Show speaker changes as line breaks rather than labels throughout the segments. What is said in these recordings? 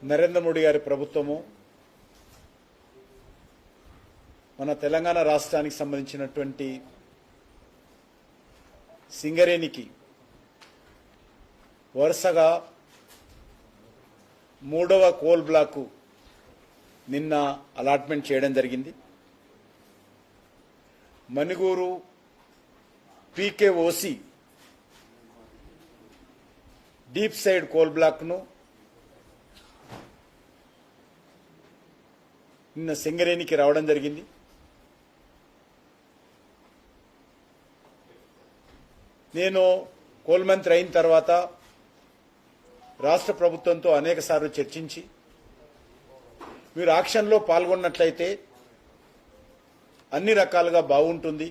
నరేంద్ర మోడీ గారి ప్రభుత్వము మన తెలంగాణ రాష్ట్రానికి సంబంధించినటువంటి సింగరేణికి వరుసగా మూడవ కోల్ బ్లాకు నిన్న అలాట్మెంట్ చేయడం జరిగింది. మణిగూరు పీకేఓసి డీప్ సైడ్ కోల్ బ్లాక్ను నిన్న సింగరేణికి రావడం జరిగింది. నేను కోల్ మంత్రి అయిన తర్వాత రాష్ట్ర ప్రభుత్వంతో అనేక సార్లు చర్చించి మీరు ఆక్షన్లో పాల్గొన్నట్లయితే అన్ని రకాలుగా బాగుంటుంది,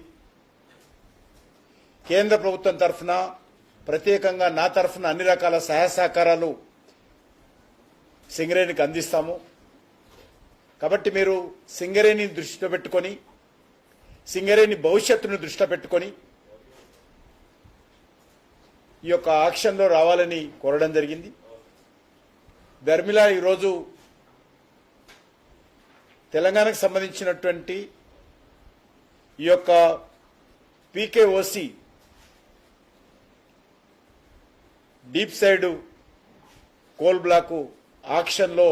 కేంద్ర ప్రభుత్వం తరఫున ప్రత్యేకంగా నా తరఫున అన్ని రకాల సహాయ సహకారాలు సింగరేణికి అందిస్తాము. కాబట్టి మీరు సింగరేణిని దృష్టిలో పెట్టుకొని సింగరేణి భవిష్యత్తును దృష్టిలో పెట్టుకొని ఈ యొక్క ఆక్షన్లో రావాలని కోరడం జరిగింది. ధర్మిల ఈరోజు తెలంగాణకు సంబంధించినటువంటి ఈ యొక్క PKOC deep side coal block ఆక్షన్లో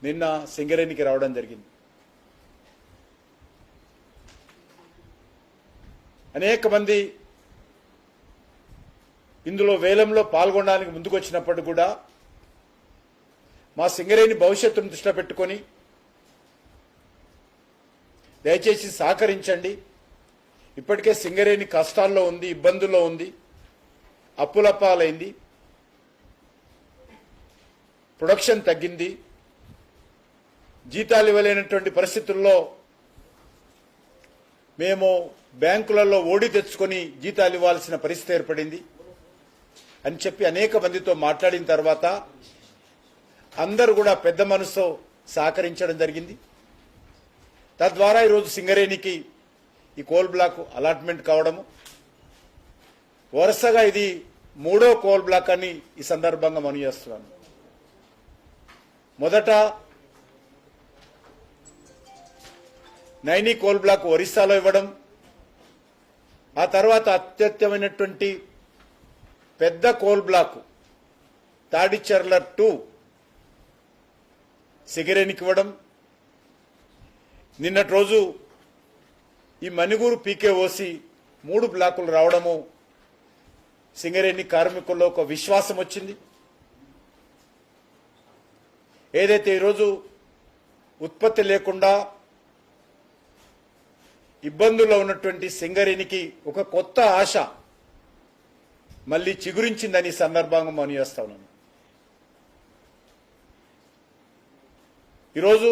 నిన్న సింగరేణికి రావడం జరిగింది. అనేక మంది ఇందులో వేలంలో పాల్గొనడానికి ముందుకు వచ్చినప్పుడు కూడా మా సింగరేణి భవిష్యత్తును దృష్టిలో పెట్టుకొని దయచేసి సహకరించండి. ఇప్పటికే సింగరేణి కష్టాల్లో ఉంది, ఇబ్బందుల్లో ఉంది, అప్పులపాలైంది, ప్రొడక్షన్ తగ్గింది, జీతాలు ఇవ్వలేనటువంటి పరిస్థితుల్లో మేము బ్యాంకులలో ఓడి తెచ్చుకొని జీతాలు ఇవ్వాల్సిన పరిస్థితి ఏర్పడింది అని చెప్పి అనేక మందితో మాట్లాడిన తర్వాత అందరూ కూడా పెద్ద మనసుతో సహకరించడం జరిగింది. తద్వారా ఈరోజు సింగరేణికి ఈ కోల్ బ్లాక్ అలాట్మెంట్ కావడము, వరుసగా ఇది మూడో కోల్ బ్లాక్ అని ఈ సందర్భంగా మనవి చేస్తున్నాను. మొదట నైని కోల్ బ్లాక్ ఒరిస్సాలో ఇవ్వడం, ఆ తర్వాత అత్యధికమైనటువంటి పెద్ద కోల్ బ్లాక్ తాడిచెర్ల 2 సింగరేణికి ఇవ్వడం, నిన్నటి రోజు ఈ మణిగూరు పీకేఓసి 3 బ్లాకులు రావడము సింగరేణి కార్మికుల్లో ఒక విశ్వాసం వచ్చింది. ఏదైతే ఈరోజు ఉత్పత్తి లేకుండా ఇబ్బందుల్లో ఉన్నటువంటి సింగరేణికి ఒక కొత్త ఆశ మళ్లీ చిగురించిందని సందర్భంగా మనం చేస్తా ఉన్నాను. ఈరోజు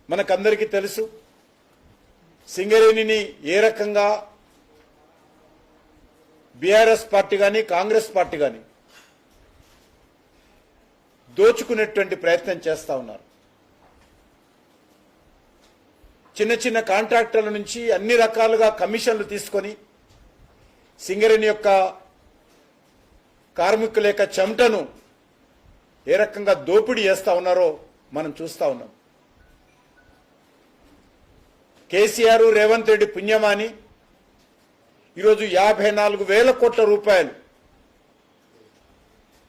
మనకందరికీ తెలుసు సింగరేణిని ఏ రకంగా బీఆర్ఎస్ పార్టీ కానీ కాంగ్రెస్ పార్టీ కానీ దోచుకునేటువంటి ప్రయత్నం చేస్తా ఉన్నారు. చిన్న చిన్న కాంట్రాక్టర్ల నుంచి అన్ని రకాలుగా కమిషన్లు తీసుకొని సింగరేణి యొక్క కార్మికుల యొక్క చెమటను ఏ రకంగా దోపిడీ చేస్తా ఉన్నారో మనం చూస్తా ఉన్నాం. కేసీఆర్ రేవంత్ రెడ్డి పుణ్యమాని ఈరోజు 54,000 కోట్ల రూపాయలు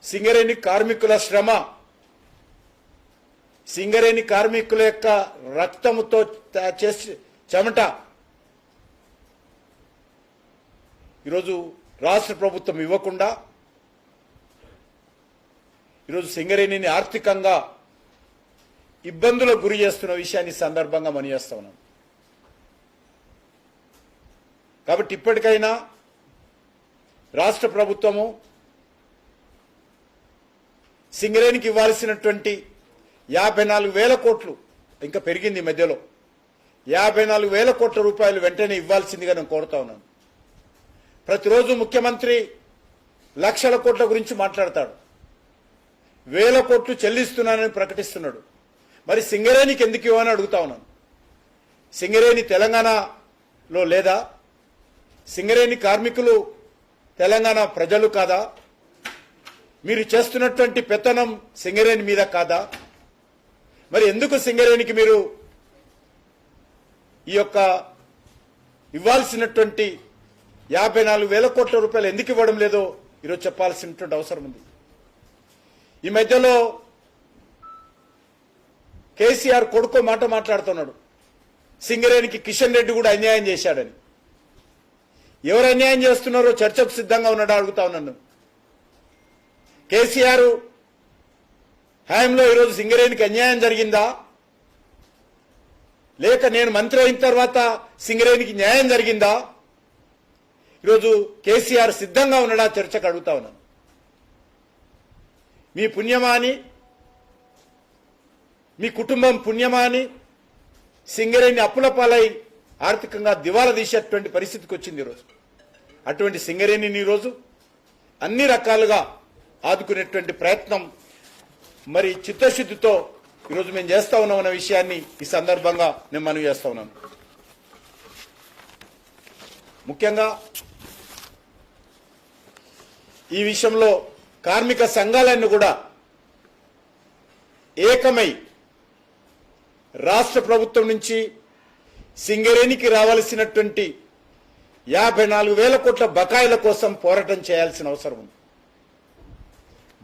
సింగరేణి కార్మికుల శ్రమ, సింగరేణి కార్మికుల యొక్క రక్తముతో చేసి చెమట ఈరోజు రాష్ట్ర ప్రభుత్వం ఇవ్వకుండా ఈరోజు సింగరేణిని ఆర్థికంగా ఇబ్బందులకు గురి చేస్తున్న విషయాన్ని సందర్భంగా మనం చేస్తా ఉన్నాం. కాబట్టి ఇప్పటికైనా రాష్ట్ర ప్రభుత్వము సింగరేణికి ఇవ్వాల్సినటువంటి 54,000 కోట్లు ఇంకా పెరిగింది ఈ మధ్యలో 54,000 కోట్ల రూపాయలు వెంటనే ఇవ్వాల్సిందిగా నేను కోరుతా ఉన్నాను. ప్రతిరోజు ముఖ్యమంత్రి లక్షల కోట్ల గురించి మాట్లాడతాడు, 1,000 కోట్లు చెల్లిస్తున్నానని ప్రకటిస్తున్నాడు. మరి సింగరేణికి ఎందుకు ఇవ్వని అడుగుతా ఉన్నాను. సింగరేణి తెలంగాణలో లేదా? సింగరేణి కార్మికులు తెలంగాణ ప్రజలు కాదా? మీరు చేస్తున్నటువంటి పెత్తనం సింగరేణి మీద కాదా? మరి ఎందుకు సింగరేణికి మీరు ఈ యొక్క ఇవ్వాల్సినటువంటి 54,000 కోట్ల రూపాయలు ఎందుకు ఇవ్వడం లేదో ఈరోజు చెప్పాల్సినటువంటి అవసరం ఉంది. ఈ మధ్యలో కేసీఆర్ కొడుకో మాట మాట్లాడుతున్నాడు, సింగరేణికి కిషన్ రెడ్డి కూడా అన్యాయం చేశాడని. ఎవరు అన్యాయం చేస్తున్నారో చర్చకు సిద్ధంగా ఉన్నాడో అడుగుతా ఉన్నాను. కేసీఆర్ హయాంలో ఈరోజు సింగరేణికి అన్యాయం జరిగిందా, లేక నేను మంత్రి అయిన తర్వాత సింగరేణికి న్యాయం జరిగిందా? ఈరోజు కేసీఆర్ సిద్ధంగా ఉన్నాడా చర్చకు అడుగుతా ఉన్నాను. మీ పుణ్యమా అని, మీ కుటుంబం పుణ్యమా అని సింగరేణి అప్పుల పాలై ఆర్థికంగా దివాలా తీసేటువంటి పరిస్థితికి వచ్చింది ఈరోజు. అటువంటి సింగరేణిని ఈరోజు అన్ని రకాలుగా ఆదుకునేటువంటి ప్రయత్నం మరి చిత్తశుద్ధితో ఈరోజు మేము చేస్తా ఉన్నామన్న విషయాన్ని ఈ సందర్భంగా నేను మనవి చేస్తా ఉన్నాను. ముఖ్యంగా ఈ విషయంలో కార్మిక సంఘాలన్నీ కూడా ఏకమై రాష్ట్ర ప్రభుత్వం నుంచి సింగరేణికి రావాల్సినటువంటి 54,000 కోట్ల బకాయిల కోసం పోరాటం చేయాల్సిన అవసరం ఉంది.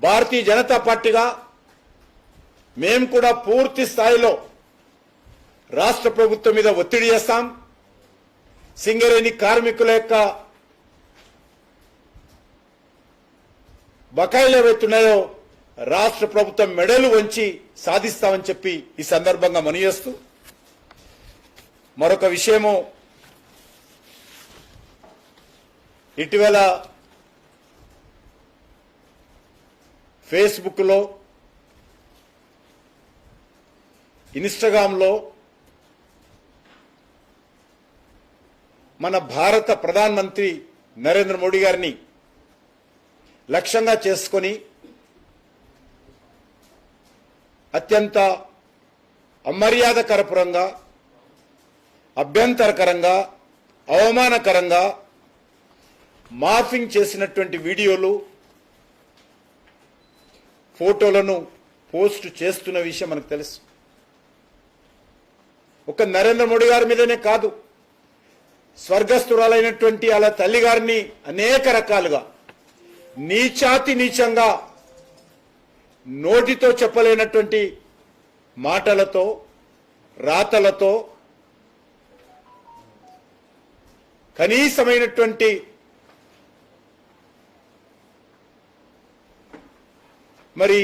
భారతీయ జనతా పార్టీగా మేము కూడా పూర్తి స్థాయిలో రాష్ట్ర ప్రభుత్వం మీద ఒత్తిడి చేస్తాం. సింగరేణి కార్మికుల యొక్క బకాయిలు ఏవైతున్నాయో రాష్ట్ర ప్రభుత్వం మెడలు వంచి సాధిస్తామని చెప్పి ఈ సందర్భంగా మనవి చేస్తూ, మరొక విషయము, ఇటీవల ఫేస్బుక్లో, ఇన్స్టాగ్రామ్లో మన భారత ప్రధానమంత్రి నరేంద్ర మోడీ గారిని లక్ష్యంగా చేసుకొని అత్యంత అమర్యాదకరపురంగా, అభ్యంతరకరంగా, అవమానకరంగా మార్ఫింగ్ చేసినటువంటి వీడియోలు, ఫోటోలను పోస్ట్ చేస్తున్న విషయం మనకు తెలుసు. ఒక నరేంద్ర మోడీ గారి మీదనే కాదు, స్వర్గస్థురాలైనటువంటి అలా తల్లి గారిని అనేక రకాలుగా నీచాతి నీచంగా నోటితో చెప్పలేనటువంటి మాటలతో, రాతలతో, కనీసమైనటువంటి మరి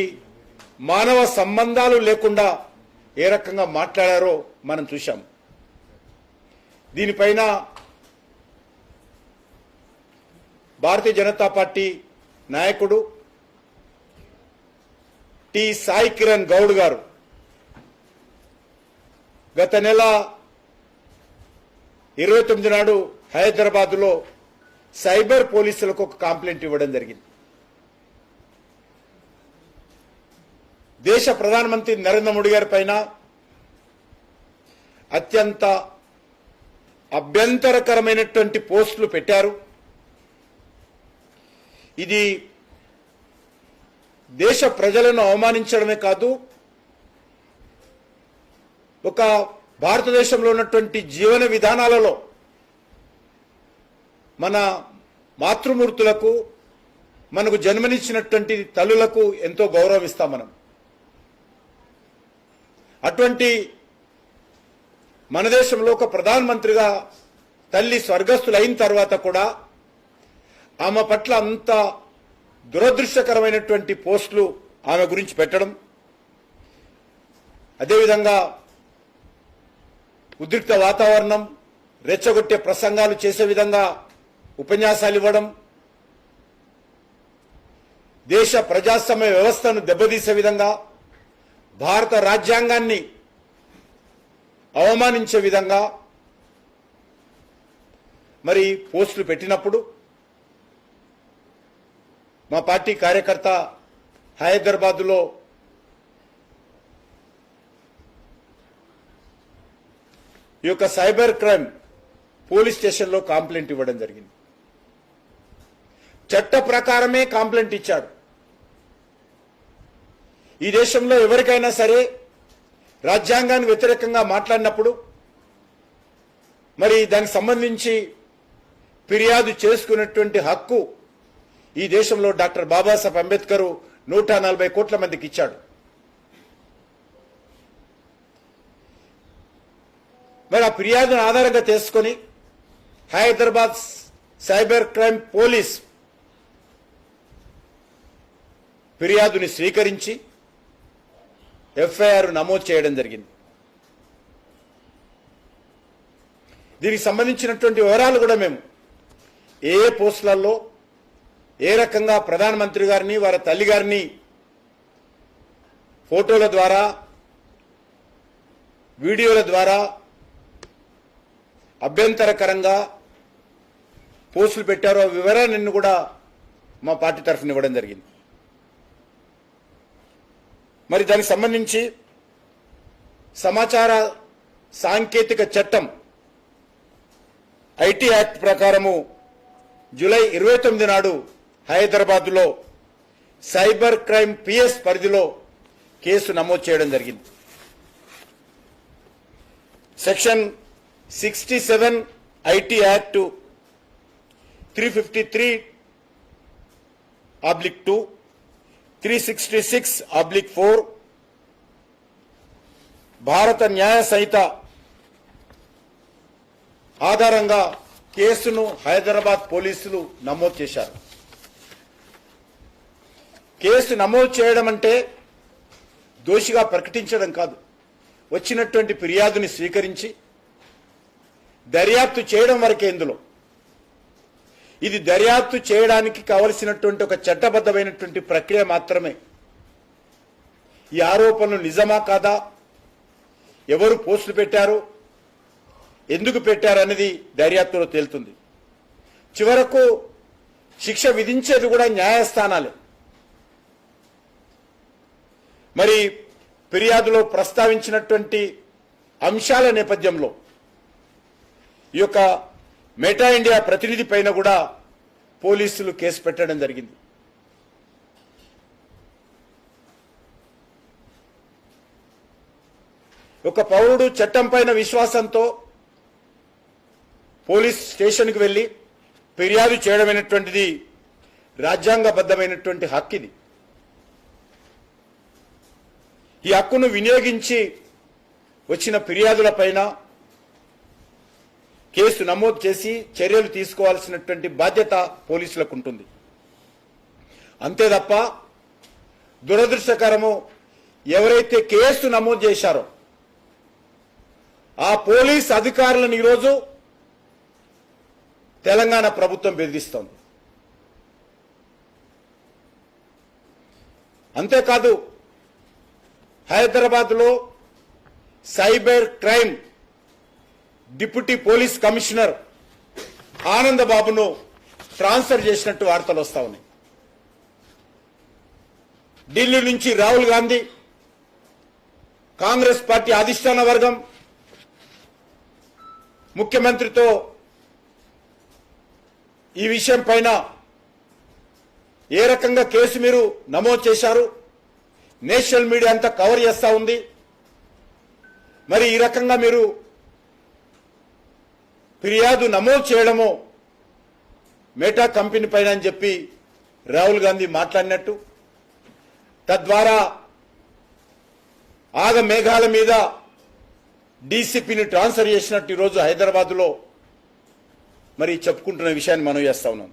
మానవ సంబంధాలు లేకుండా ఏ రకంగా మాట్లాడారో మనం చూశాం. దీనిపైన భారతీయ జనతా పార్టీ నాయకుడు టి సాయి కిరణ్ గౌడ్ గారు గత నెల 29 నాడు హైదరాబాద్లో సైబర్ పోలీసులకు ఒక కంప్లైంట్ ఇవ్వడం జరిగింది. దేశ ప్రధానమంత్రి నరేంద్ర మోడీ గారి పైన అత్యంత అభ్యంతరకరమైనటువంటి పోస్టులు పెట్టారు. ఇది దేశ ప్రజలను అవమానించడమే కాదు, ఒక భారతదేశంలో ఉన్నటువంటి జీవన విధానాలలో మన మాతృమూర్తులకు, మనకు జన్మనిచ్చినటువంటి తల్లులకు ఎంతో గౌరవం ఇస్తాం మనం. అటువంటి మన దేశంలో ఒక ప్రధానమంత్రిగా తల్లి స్వర్గస్థులైన తర్వాత కూడా ఆమె పట్ల అంత దురదృష్టకరమైనటువంటి పోస్టులు ఆమె గురించి పెట్టడం, అదేవిధంగా ఉద్రిక్త వాతావరణం, రెచ్చగొట్టే ప్రసంగాలు చేసే విధంగా ఉపన్యాసాలు ఇవ్వడం, దేశ ప్రజాస్వామ్య వ్యవస్థను దెబ్బతీసే విధంగా, భారత రాజ్యాంగాన్ని అవమానించే విధంగా మరి పోస్టులు పెట్టినప్పుడు మా పార్టీ కార్యకర్త హైదరాబాద్లో ఈ యొక్క సైబర్ క్రైమ్ పోలీస్ స్టేషన్లో కంప్లైంట్ ఇవ్వడం జరిగింది. చట్ట ప్రకారమే కంప్లైంట్ ఇచ్చాడు. ఈ దేశంలో ఎవరికైనా సరే రాజ్యాంగానికి వ్యతిరేకంగా మాట్లాడినప్పుడు మరి దానికి సంబంధించి ఫిర్యాదు చేసుకునేటువంటి హక్కు ఈ దేశంలో డాక్టర్ బాబాసాహెబ్ అంబేద్కర్ 140 కోట్ల మందికి ఇచ్చాడు. మరి ఆ ఫిర్యాదును ఆధారంగా చేసుకొని హైదరాబాద్ సైబర్ క్రైమ్ పోలీస్ ఫిర్యాదుని స్వీకరించి ఎఫ్ఐఆర్ నమోదు చేయడం జరిగింది. దీనికి సంబంధించినటువంటి వివరాలు కూడా మేము ఏ పోస్టులలో ఏ రకంగా ప్రధానమంత్రి గారిని వారి తల్లి గారిని ఫోటోల ద్వారా వీడియోల ద్వారా అభ్యంతరకరంగా పోస్టులు పెట్టారో వివరాన్ని కూడా మా పార్టీ తరఫున ఇవ్వడం జరిగింది. మరి దానికి సంబంధించి సమాచార సాంకేతిక చట్టం ఐటీ యాక్ట్ ప్రకారము జూలై 29 నాడు హైదరాబాద్లో సైబర్ క్రైమ్ పిఎస్ పరిధిలో కేసు నమోదు చేయడం జరిగింది. సెక్షన్ 67 ఐటీ యాక్ట్ 353/2 366/4 భారత న్యాయ సంహిత ఆధారంగా కేసును హైదరాబాద్ పోలీసులు నమోదు చేశారు. కేసు నమోదు చేయడం అంటే దోషిగా ప్రకటించడం కాదు, వచ్చినటువంటి ఫిర్యాదుని స్వీకరించి దర్యాప్తు చేయడం వరకే ఇందులో. ఇది దర్యాప్తు చేయడానికి కావలసినటువంటి ఒక చట్టబద్ధమైనటువంటి ప్రక్రియ మాత్రమే. ఈ ఆరోపణలు నిజమా కాదా, ఎవరు పోస్టులు పెట్టారు, ఎందుకు పెట్టారు అనేది దర్యాప్తులో తేలుతుంది. చివరకు శిక్ష విధించేది కూడా న్యాయస్థానాలే. మరి ఫిర్యాదులో ప్రస్తావించినటువంటి అంశాల నేపథ్యంలో ఈ యొక్క మెటా ఇండియా ప్రతినిధి పైన కూడా పోలీసులు కేసు పెట్టడం జరిగింది. ఒక పౌరుడు చట్టం పైన విశ్వాసంతో పోలీస్ స్టేషన్కి వెళ్లి ఫిర్యాదు చేయడమైనటువంటిది రాజ్యాంగబద్ధమైనటువంటి హక్కు. ఇది ఈ హక్కును వినియోగించి వచ్చిన ఫిర్యాదులపైన కేసు నమోదు చేసి చర్యలు తీసుకోవాల్సినటువంటి బాధ్యత పోలీసులకు ఉంటుంది. అంతే తప్ప దురదృష్టకరము, ఎవరైతే కేసు నమోదు చేశారో ఆ పోలీస్ అధికారులను ఈరోజు తెలంగాణ ప్రభుత్వం బెదిరిస్తోంది. అంతేకాదు హైదరాబాద్లో cyber crime deputy police commissioner ఆనందబాబును ట్రాన్స్ఫర్ చేసినట్టు వార్తలు వస్తా ఉన్నాయి. ఢిల్లీ నుంచి రాహుల్ గాంధీ, కాంగ్రెస్ పార్టీ అధిష్టాన వర్గం ముఖ్యమంత్రితో ఈ విషయం పైన ఏ రకంగా కేసు మీరు నమోదు చేశారు, నేషనల్ మీడియా అంతా కవర్ చేస్తా ఉంది, మరి ఈ రకంగా మీరు ఫిర్యాదు నమోదు చేయడము మెటా కంపెనీ పైన అని చెప్పి రాహుల్ గాంధీ మాట్లాడినట్టు, తద్వారా ఆగ మేఘాల మీద డీసీపీని ట్రాన్స్ఫర్ చేసినట్టు ఈరోజు హైదరాబాద్లో మరి చెప్పుకుంటున్న విషయాన్ని మనం చేస్తా ఉన్నాం.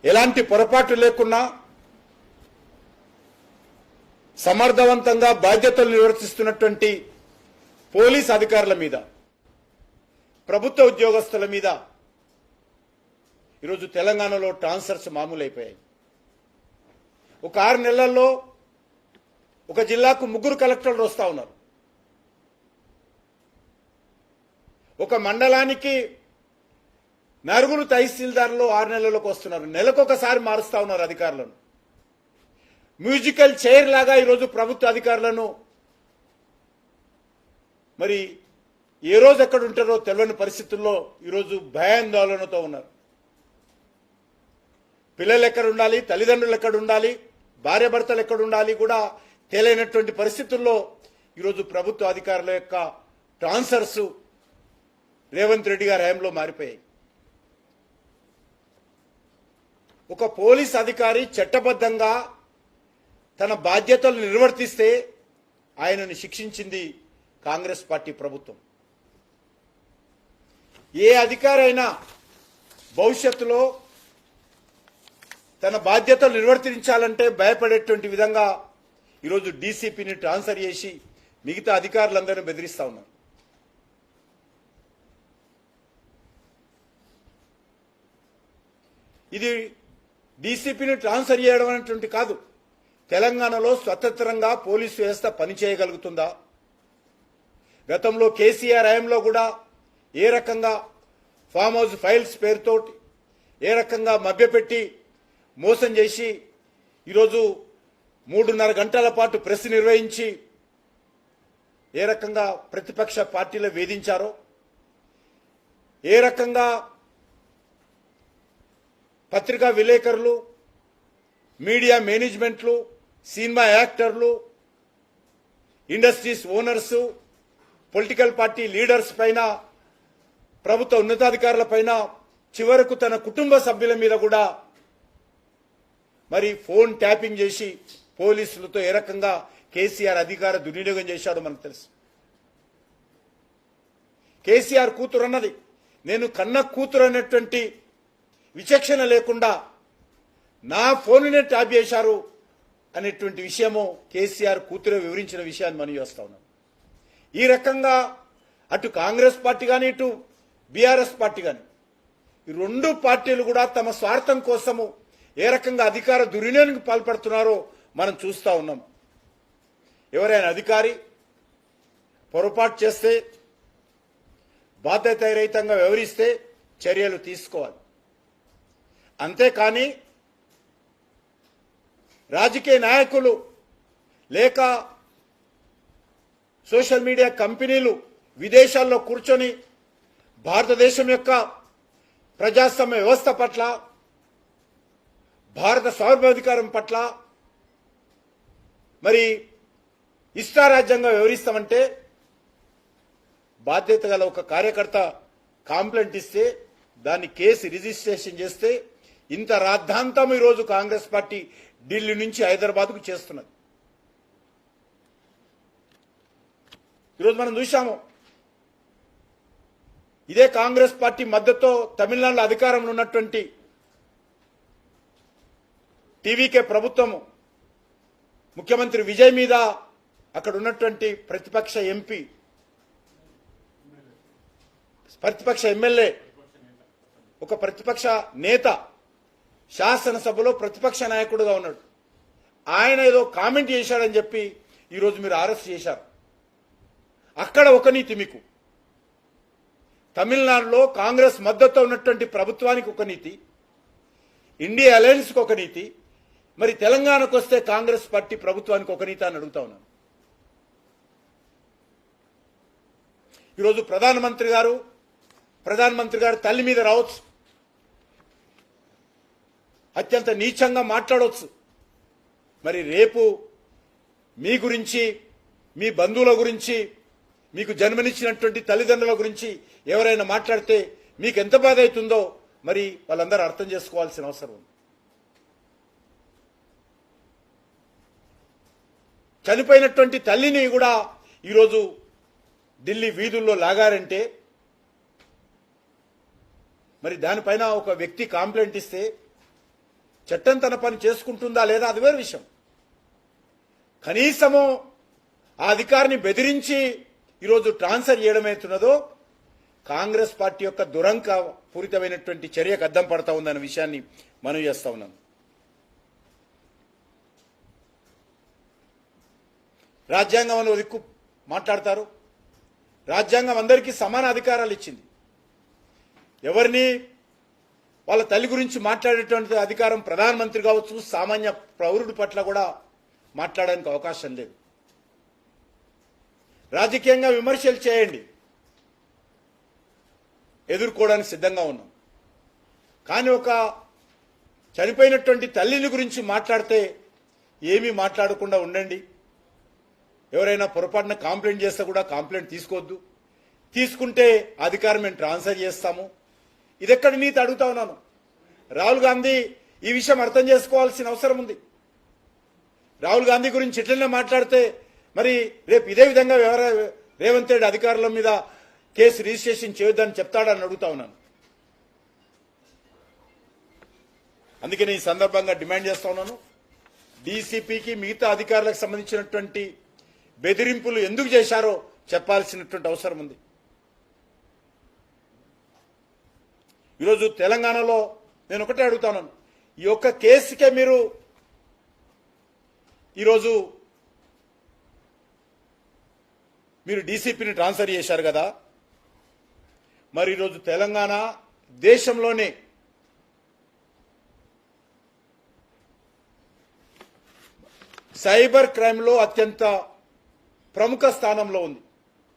ఎలాంటి పొరపాటు లేకున్నా సమర్థవంతంగా బాధ్యతలు నిర్వర్తిస్తున్నటువంటి పోలీస్ అధికారుల మీద, ప్రభుత్వ ఉద్యోగస్తుల మీద ఈరోజు తెలంగాణలో ట్రాన్స్ఫర్స్ మామూలైపోయాయి. ఒక 6 నెలల్లో ఒక జిల్లాకు 3 కలెక్టర్లు వస్తా ఉన్నారు. ఒక మండలానికి 4 తహసీల్దార్లు 6 నెలలకు వస్తున్నారు. నెలకొకసారి మారుస్తా ఉన్నారు అధికారులను. మ్యూజికల్ చైర్ లాగా ఈరోజు ప్రభుత్వ అధికారులను మరి ఏ రోజు ఎక్కడ ఉంటారో తెలియని పరిస్థితుల్లో ఈరోజు భయాందోళనతో ఉన్నారు. పిల్లలు ఎక్కడ ఉండాలి, తల్లిదండ్రులు ఎక్కడ ఉండాలి, భార్యాభర్తలు ఎక్కడ ఉండాలి కూడా తెలియనటువంటి పరిస్థితుల్లో ఈరోజు ప్రభుత్వ అధికారుల యొక్క ట్రాన్స్ఫర్స్ రేవంత్ రెడ్డి గారి హయాంలో మారిపోయాయి. ఒక పోలీస్ అధికారి చట్టబద్ధంగా తన బాధ్యతలు నిర్వర్తిస్తే ఆయనను శిక్షించింది కాంగ్రెస్ పార్టీ ప్రభుత్వం. ఏ అధికారి అయినా భవిష్యత్తులో తన బాధ్యతలు నిర్వర్తించాలంటే భయపడేటువంటి విధంగా ఈరోజు డీసీపీని ట్రాన్స్ఫర్ చేసి మిగతా అధికారులందరినీ బెదిరిస్తా ఉన్నారు. ఇది డీసీపీని ట్రాన్స్ఫర్ చేయడం అనేటువంటి కాదు. తెలంగాణలో స్వతంత్రంగా పోలీసు వ్యవస్థ పనిచేయగలుగుతుందా? గతంలో కేసీఆర్ హయాంలో కూడా ఏ రకంగా ఫామ్ హౌస్ ఫైల్స్ పేరుతోటి ఏ రకంగా మభ్యపెట్టి మోసం చేసి ఈరోజు 3.5 గంటల పాటు ప్రెస్ నిర్వహించి ఏ రకంగా ప్రతిపక్ష పార్టీలు వేధించారో, ఏ రకంగా పత్రికా విలేకరులు, మీడియా మేనేజ్మెంట్లు, సినిమా యాక్టర్లు, industries owners, political party leaders పైన, ప్రభుత్వ ఉన్నతాధికారుల పైన, చివరకు తన కుటుంబ సభ్యుల మీద కూడా మరి ఫోన్ ట్యాపింగ్ చేసి పోలీసులతో ఏ రకంగా కేసీఆర్ అధికార దుర్వినియోగం చేశాడో మనకు తెలుసు. కేసీఆర్ కూతురు అన్నది, నేను కన్న కూతురు అనేటువంటి విచక్షణ లేకుండా నా ఫోన్నే ట్యాప్ చేశారు అనేటువంటి విషయము కేసీఆర్ కూతురే వివరించిన విషయాన్ని మనం చేస్తా ఉన్నాం. ఈ రకంగా అటు కాంగ్రెస్ పార్టీ కానీ ఇటు బీఆర్ఎస్ పార్టీ కానీ ఈ రెండు పార్టీలు కూడా తమ స్వార్థం కోసము ఏ రకంగా అధికార దుర్వినియోగానికి పాల్పడుతున్నారో మనం చూస్తా ఉన్నాం. ఎవరైనా అధికారి పొరపాటు చేస్తే బాధ్యతారహితంగా వ్యవహరిస్తే చర్యలు తీసుకోవాలి. అంతేకాని రాజకీయ నాయకులు లేక సోషల్ మీడియా కంపెనీలు విదేశాల్లో కూర్చొని భారతదేశం యొక్క ప్రజాస్వామ్య వ్యవస్థ పట్ల, భారత సార్వభౌమాధికారం పట్ల మరి ఇష్టారాజ్యంగా వ్యవహరిస్తామంటే బాధ్యత గల ఒక కార్యకర్త కంప్లైంట్ ఇస్తే దాన్ని కేసు రిజిస్ట్రేషన్ చేస్తే ఇంత రాద్ధాంతం ఈరోజు కాంగ్రెస్ పార్టీ ఢిల్లీ నుంచి హైదరాబాద్కు చేస్తున్నది. ఈరోజు మనం చూశాము, ఇదే కాంగ్రెస్ పార్టీ మద్దతుతో తమిళనాడులో అధికారంలో ఉన్నటువంటి టీవీకే ప్రభుత్వము ముఖ్యమంత్రి విజయ్ మీద అక్కడ ఉన్నటువంటి ప్రతిపక్ష ఎంపీ, ప్రతిపక్ష ఎమ్మెల్యే, ఒక ప్రతిపక్ష నేత శాసనసభలో ప్రతిపక్ష నాయకుడుగా ఉన్నాడు. ఆయన ఏదో కామెంట్ చేశాడని చెప్పి ఈరోజు మీరు అరెస్ట్ చేశారు. అక్కడ ఒక నీతి మీకు, తమిళనాడులో కాంగ్రెస్ మద్దతు ఉన్నటువంటి ప్రభుత్వానికి ఒక నీతి, ఇండియా అలయన్స్కి ఒక నీతి, మరి తెలంగాణకు వస్తే కాంగ్రెస్ పార్టీ ప్రభుత్వానికి ఒక నీతి అని అడుగుతా ఉన్నాను. ఈరోజు ప్రధానమంత్రి గారు తల్లి మీద రావచ్చు, అత్యంత నీచంగా మాట్లాడవచ్చు. మరి రేపు మీ గురించి, మీ బంధువుల గురించి, మీకు జన్మనిచ్చినటువంటి తల్లిదండ్రుల గురించి ఎవరైనా మాట్లాడితే మీకు ఎంత బాధ అవుతుందో మరి వాళ్ళందరూ అర్థం చేసుకోవాల్సిన అవసరం ఉంది. చనిపోయినటువంటి తల్లిని కూడా ఈరోజు ఢిల్లీ వీధుల్లో లాగారంటే మరి దానిపైన ఒక వ్యక్తి కంప్లైంట్ ఇస్తే చట్టం తన పని చేసుకుంటుందా లేదా అది వేరే విషయం. కనీసము ఆ అధికారిని బెదిరించి ఈరోజు ట్రాన్స్ఫర్ చేయడమవుతున్నదో కాంగ్రెస్ పార్టీ యొక్క దురంక పూరితమైనటువంటి చర్యకు అద్దం పడతా ఉందన్న విషయాన్ని మనం చేస్తా ఉన్నాం. రాజ్యాంగం అని దిక్కు మాట్లాడతారు. రాజ్యాంగం అందరికీ సమాన అధికారాలు ఇచ్చింది. ఎవరిని వాళ్ళ తల్లి గురించి మాట్లాడేటువంటి అధికారం ప్రధానమంత్రి కావచ్చు, సామాన్య పౌరుడి పట్ల కూడా మాట్లాడడానికి అవకాశం లేదు. రాజకీయంగా విమర్శలు చేయండి, ఎదుర్కోవడానికి సిద్ధంగా ఉన్నాం. కానీ ఒక చనిపోయినటువంటి తల్లిని గురించి మాట్లాడితే ఏమీ మాట్లాడకుండా ఉండండి. ఎవరైనా పొరపాటున కంప్లైంట్ చేస్తే కూడా కంప్లైంట్ తీసుకోవద్దు. తీసుకుంటే అధికారం మేము ట్రాన్స్ఫర్ చేస్తాము. ఇది ఎక్కడ నీతి అడుగుతా ఉన్నాను. రాహుల్ గాంధీ ఈ విషయం అర్థం చేసుకోవాల్సిన అవసరం ఉంది. రాహుల్ గాంధీ గురించి ఇట్లనే మాట్లాడితే మరి రేపు ఇదే విధంగా రేవంత్ రెడ్డి అధికారుల మీద కేసు రిజిస్ట్రేషన్ చేయొద్దని చెప్తాడని అడుగుతా ఉన్నాను. అందుకని ఈ సందర్భంగా డిమాండ్ చేస్తా ఉన్నాను, డీసీపీకి మిగతా అధికారులకు సంబంధించినటువంటి బెదిరింపులు ఎందుకు చేశారో చెప్పాల్సినటువంటి అవసరం ఉంది. ఈరోజు తెలంగాణలో నేను ఒకటే అడుగుతాను, ఈ యొక్క కేసుకే మీరు ఈరోజు డీసీపీని ట్రాన్స్ఫర్ చేశారు కదా, మరి ఈరోజు తెలంగాణ దేశంలోనే సైబర్ క్రైమ్లో అత్యంత ప్రముఖ స్థానంలో ఉంది.